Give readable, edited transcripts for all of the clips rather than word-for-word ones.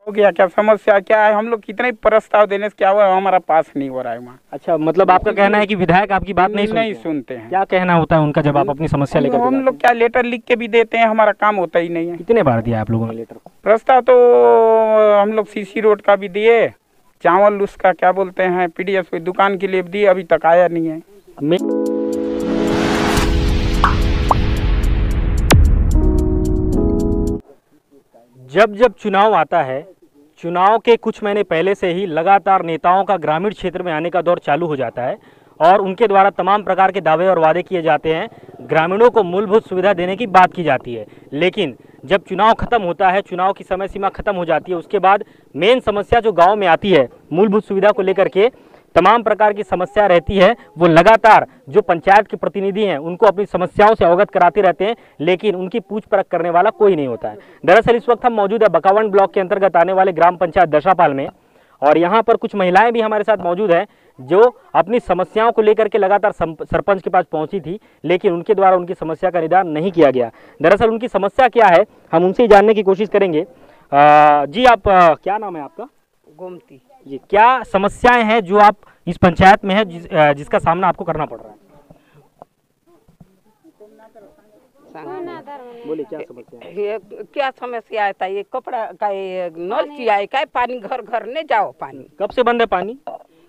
हो गया क्या, समस्या क्या है? हम लोग कितने प्रस्ताव देने से क्या हुआ, हमारा पास नहीं हो रहा है वहाँ। अच्छा, मतलब आपका कहना है कि विधायक आपकी बात नहीं सुनते हैं। क्या कहना होता है उनका जब आप अपनी समस्या लेकर हम लोग क्या लेटर लिख के भी देते हैं, हमारा काम होता ही नहीं है। कितने बार दिया आप लोगों ने लेटर? प्रस्ताव तो हम लोग सीसी रोड का भी दिए, चावल उसका क्या बोलते हैं पीडीएस दुकान के लिए भी दिए, अभी तक आया नहीं है। जब जब चुनाव आता है, चुनाव के कुछ महीने पहले से ही लगातार नेताओं का ग्रामीण क्षेत्र में आने का दौर चालू हो जाता है और उनके द्वारा तमाम प्रकार के दावे और वादे किए जाते हैं। ग्रामीणों को मूलभूत सुविधा देने की बात की जाती है, लेकिन जब चुनाव खत्म होता है, चुनाव की समय सीमा खत्म हो जाती है, उसके बाद मेन समस्या जो गांव में आती है मूलभूत सुविधा को लेकर के तमाम प्रकार की समस्या रहती है। वो लगातार जो पंचायत के प्रतिनिधि हैं उनको अपनी समस्याओं से अवगत कराते रहते हैं, लेकिन उनकी पूछ परख करने वाला कोई नहीं होता है। दरअसल इस वक्त हम मौजूद है बकावंड ब्लॉक के अंतर्गत आने वाले ग्राम पंचायत दशापाल में, और यहाँ पर कुछ महिलाएं भी हमारे साथ मौजूद हैं जो अपनी समस्याओं को लेकर के लगातार सरपंच के पास पहुंची थी, लेकिन उनके द्वारा उनकी समस्या का निदान नहीं किया गया। दरअसल उनकी समस्या क्या है हम उनसे ही जानने की कोशिश करेंगे। जी, आप क्या नाम है आपका? गोमती जी, क्या समस्याएं हैं जो आप इस पंचायत में है जिसका सामना आपको करना पड़ रहा है? बोलिए, क्या समस्या है? ये क्या समस्या आता है? ये कपड़ा का ये नल चिया का पानी घर घर ने जाओ पानी। कब से बंद है पानी?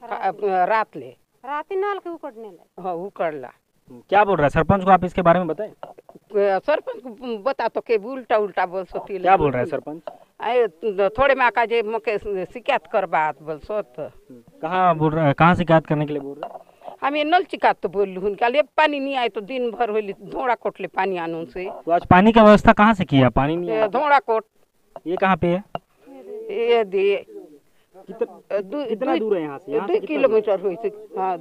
रात ले रात नल के उकड़ने लगे। हाँ उकड़ला। क्या बोल रहा है सरपंच को, आप इसके बारे में बताएं। सरपंच को बता तो के उल्टा उल्टा बोल सोती। क्या बोल रहा है सरपंच? थोड़े में आका जे मके शिकायत कर बात बोल सोत। कहाँ बोल रहा है, कहाँ शिकायत करने के लिए बोल रहा है? हम ये नल चिकात तो बोल लूँ ले पानी नहीं आए तो दिन भर होली धोड़ा कोट ले पानी आनून से। तो आज पानी का व्यवस्था कहाँ से किया? पानी नहीं आया। धोड़ा कोट ये कहाँ पे है? ये दे कितना दूर है यहाँ से? 2 किलोमीटर हुई थी। हाँ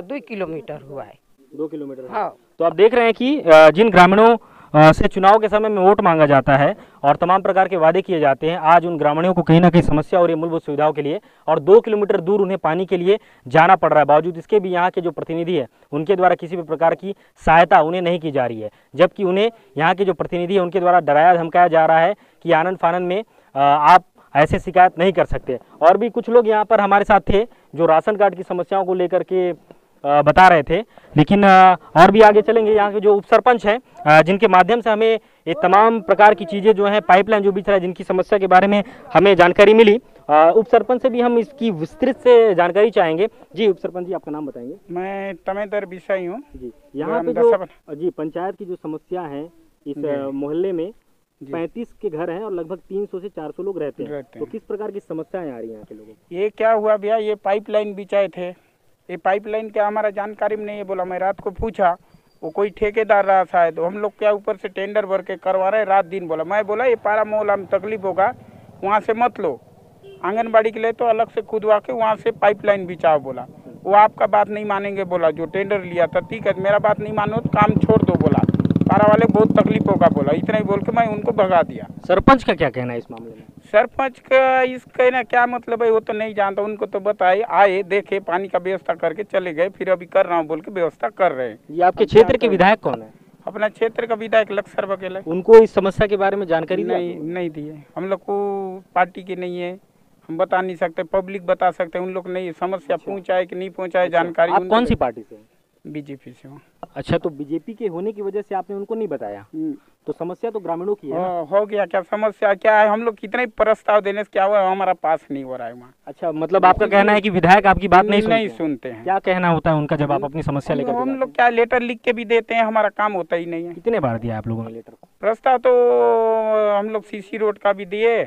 2 किलोमीटर हुआ है। 2 किलोमीटर। हाँ, तो आप देख रहे हैं कि जिन ग्रामीणों से चुनाव के समय में वोट मांगा जाता है और तमाम प्रकार के वादे किए जाते हैं, आज उन ग्रामीणों को कहीं ना कहीं समस्या हो रही है मूलभूत सुविधाओं के लिए, और 2 किलोमीटर दूर उन्हें पानी के लिए जाना पड़ रहा है। बावजूद इसके भी यहाँ के जो प्रतिनिधि है उनके द्वारा किसी भी प्रकार की सहायता उन्हें नहीं की जा रही है, जबकि उन्हें यहाँ के जो प्रतिनिधि है उनके द्वारा डराया धमकाया जा रहा है कि आनंद फानंद में आप ऐसे शिकायत नहीं कर सकते। और भी कुछ लोग यहाँ पर हमारे साथ थे जो राशन कार्ड की समस्याओं को लेकर के बता रहे थे, लेकिन और भी आगे चलेंगे। यहाँ के जो उप सरपंच हैं जिनके माध्यम से हमें ये तमाम प्रकार की चीज़ें जो हैं पाइपलाइन जो बिछ रहा है जिनकी समस्या के बारे में हमें जानकारी मिली, उप सरपंच से भी हम इसकी विस्तृत से जानकारी चाहेंगे। जी उप सरपंच जी, आपका नाम बताएंगे? मैं तमेदर विषय हूँ जी। यहाँ पे जो जी पंचायत की जो समस्या है, इस मोहल्ले में 35 के घर हैं और लगभग 300 से 400 लोग रहते हैं। तो किस प्रकार की समस्याएं आ रही हैं यहाँ के लोगों को? ये क्या हुआ भैया, ये पाइपलाइन बिछाए थे, ये पाइपलाइन क्या हमारा जानकारी में नहीं है। बोला, मैं रात को पूछा, वो कोई ठेकेदार रहा शायद, हम लोग क्या ऊपर से टेंडर भर के करवा रहे रात दिन। बोला, मैं बोला ये पारा मोहल्ला में तकलीफ होगा, वहाँ से मत लो, आंगनबाड़ी के लिए तो अलग से खुदवा के वहाँ से पाइपलाइन बिछाओ। बोला, वो आपका बात नहीं मानेंगे। बोला, जो टेंडर लिया था ठीक है, मेरा बात नहीं मानो तो काम छोड़ दो। बोला, पारा वाले बहुत तकलीफ होगा। बोला, इतना ही बोल के मैं उनको भगा दिया। सरपंच का क्या कहना है इस मामले में? सरपंच का इस कहना क्या मतलब है वो तो नहीं जानता, उनको तो बताए, आए देखे पानी का व्यवस्था करके चले गए, फिर अभी कर रहा हूँ बोल के व्यवस्था कर रहे हैं। ये आपके क्षेत्र के विधायक कौन है? अपना क्षेत्र का विधायक लक्ष्मण बघेल है। उनको इस समस्या के बारे में जानकारी नहीं दी है। हम लोग को पार्टी की नहीं है, हम बता नहीं सकते, पब्लिक बता सकते, उन लोग नहीं समस्या पहुँचाए कि नहीं पहुँचाए जानकारी। आप कौन सी पार्टी से? बीजेपी से हूँ। अच्छा, तो बीजेपी के होने की वजह से आपने उनको नहीं बताया, तो समस्या तो ग्रामीणों की है ना? हो गया क्या, समस्या क्या है? हम लोग कितने प्रस्ताव देने से क्या हुआ, हमारा पास नहीं हो रहा है वहाँ। अच्छा, मतलब आपका कहना है कि विधायक आपकी बात नहीं सुनते हैं। क्या कहना होता है उनका जब आप अपनी समस्या लेकर? हम लोग क्या लेटर लिख के भी देते हैं, हमारा काम होता ही नहीं है। कितने बार दिया आप लोगों ने लेटर? प्रस्ताव तो हम लोग सीसी रोड का भी दिए,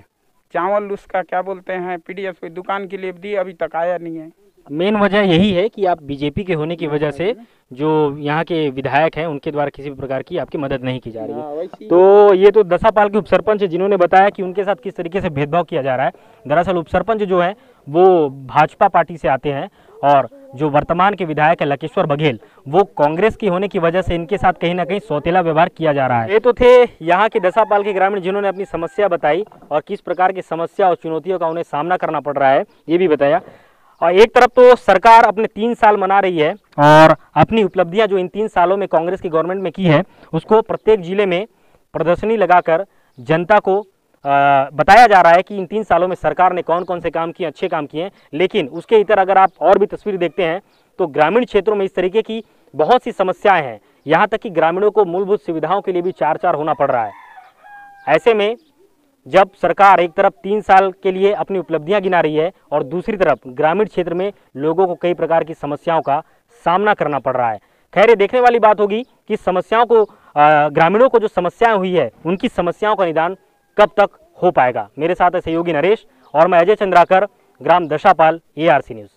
चावल उसका क्या बोलते हैं पीडीएस दुकान के लिए भी दिए, अभी तक आया नहीं है। मेन वजह यही है कि आप बीजेपी के होने की वजह से जो यहाँ के विधायक हैं उनके द्वारा किसी भी प्रकार की आपकी मदद नहीं की जा रही है। तो ये तो दसापाल के उपसरपंच है जिन्होंने बताया कि उनके साथ किस तरीके से भेदभाव किया जा रहा है। दरअसल उपसरपंच जो है वो भाजपा पार्टी से आते हैं और जो वर्तमान के विधायक है लकेश्वर बघेल, वो कांग्रेस की होने की वजह से इनके साथ कहीं ना कहीं सौतेला व्यवहार किया जा रहा है। ये तो थे यहाँ के दसापाल के ग्रामीण जिन्होंने अपनी समस्या बताई और किस प्रकार की समस्या और चुनौतियों का उन्हें सामना करना पड़ रहा है ये भी बताया। और एक तरफ तो सरकार अपने 3 साल मना रही है और अपनी उपलब्धियां जो इन 3 सालों में कांग्रेस की गवर्नमेंट में की है उसको प्रत्येक जिले में प्रदर्शनी लगाकर जनता को बताया जा रहा है कि इन 3 सालों में सरकार ने कौन कौन से काम किए, अच्छे काम किए हैं, लेकिन उसके इतर अगर आप और भी तस्वीर देखते हैं तो ग्रामीण क्षेत्रों में इस तरीके की बहुत सी समस्याएं हैं। यहाँ तक कि ग्रामीणों को मूलभूत सुविधाओं के लिए भी 4-4 होना पड़ रहा है। ऐसे में जब सरकार एक तरफ 3 साल के लिए अपनी उपलब्धियां गिना रही है और दूसरी तरफ ग्रामीण क्षेत्र में लोगों को कई प्रकार की समस्याओं का सामना करना पड़ रहा है। खैर, ये देखने वाली बात होगी कि समस्याओं को ग्रामीणों को जो समस्याएं हुई है उनकी समस्याओं का निदान कब तक हो पाएगा। मेरे साथ है सहयोगी नरेश और मैं अजय चंद्राकर, ग्राम दशापाल, ARC न्यूज़।